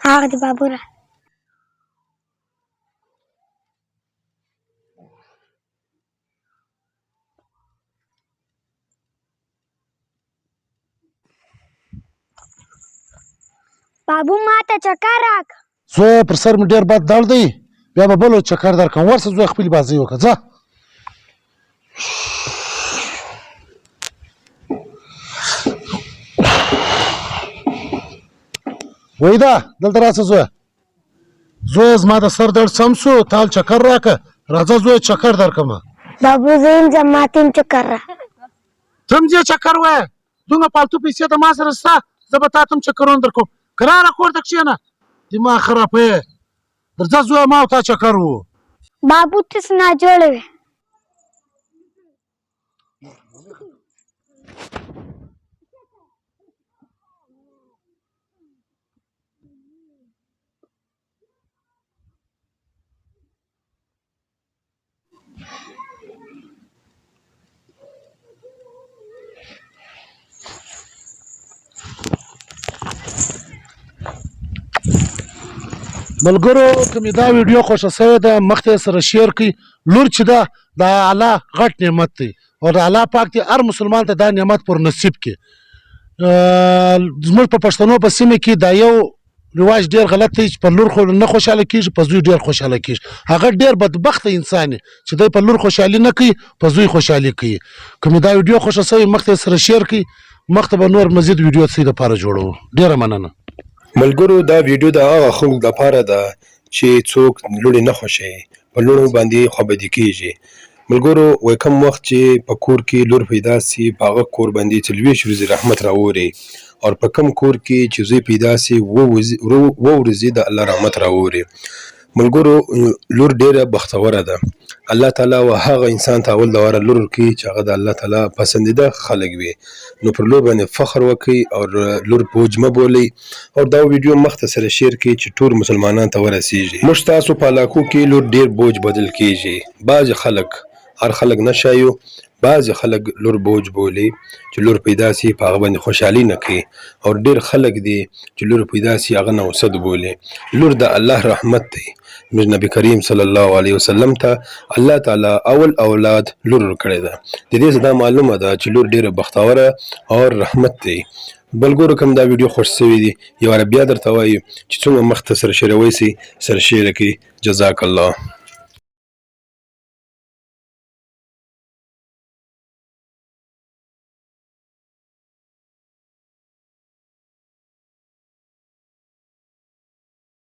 هغه دی بابوره بابو ما ته چکر راک زوی پر سر مې ډېر بد درد دی بیا به بل چکر درکړم ورشه زوی خپلې بازۍ وکړه ځه وحیده دلته راشه زویه زویه زما د سر درد سم شو تال چکر راکړه راځه زویه چکر درکړمه بابو زه یم ځم ما ته هم چکر را ته هم ځې چکر وایه دومره فالتو پیسې د ما سره شته زه به تا ته هم چکرونه درکوم کراره کور ته کښېنه دماغ خرابوې درځه زویه ما او تا چکر وو بابو تس ناجوړه وې ملګرو که مې دا ویډیو خوښه شوې ده مخته سره شیر کړئ لور چې ده د الله غټ نعمت دی او د الله پاک دې هر مسلمان ته دا نعمت پر نصیب کړي زموږ په پښتنو په سیمه کې دا یو رواج ډېر غلط دی چې په لور خو نه خوشحاله کېږي په زوی ډېر خوشحاله کېږي هغه ډېر بدبخته انسان دی چې دی په لور خوشحالي نه کوي په زوی خوشحالي کوي که مې دا ویډیو خوښه شوې مخته سره شیر کړئ مخته به نور مزید ویډیو څه دپاره جوړوو ډېره مننه ملګرو دا ویډیو د هغه خلکو لپاره ده چې څوک لوڼې نه خوښوي په لوڼو باندې خوابدي کېږي ملګرو وایي کوم وخت چې په کور کې لور پیدا سي په هغه کور باندې 24 ورځې رحمت راوري او په کوم کور کې چې زوی پیدا سي 2 ورځې د الله رحمت راوري ملګرو لور ډېره بختوره ده الله تعالی و هغه انسان ته اول دواره لور ورکوي چې هغه د الله تعالی پسندیده خلک وي نو پر لور باندې فخر وکړئ او لور بوج مه بولئ او دا ویډیو مخته سره شیر کړئ چې ټول مسلمانانو ته ورسیږي موږ تاسو په علاقو کې لور ډېر بوج بدل کېږي بعضې خلک هر خلک نه شایو بعضې خلک لور بوج بولي چې لور پیدا سي په هغه باندې خوشحالي نه کوي او ډېر خلک دي چې لور پیدا سي هغه نوسد بولي لور د الله رحمت دی زموږ نبی کریم صلی الله علیه وسلم ته الله تعالی اول اولاد لور ورکړې ده د دې څخه دا معلومه ده چې لور ډېره بختوره او رحمت دی بلګورو کوم دا ویډیو خوښ شوی دی یو بیا درته وایو چې څومره مخته سره شیروی سي سره شیره کړي جزاک الله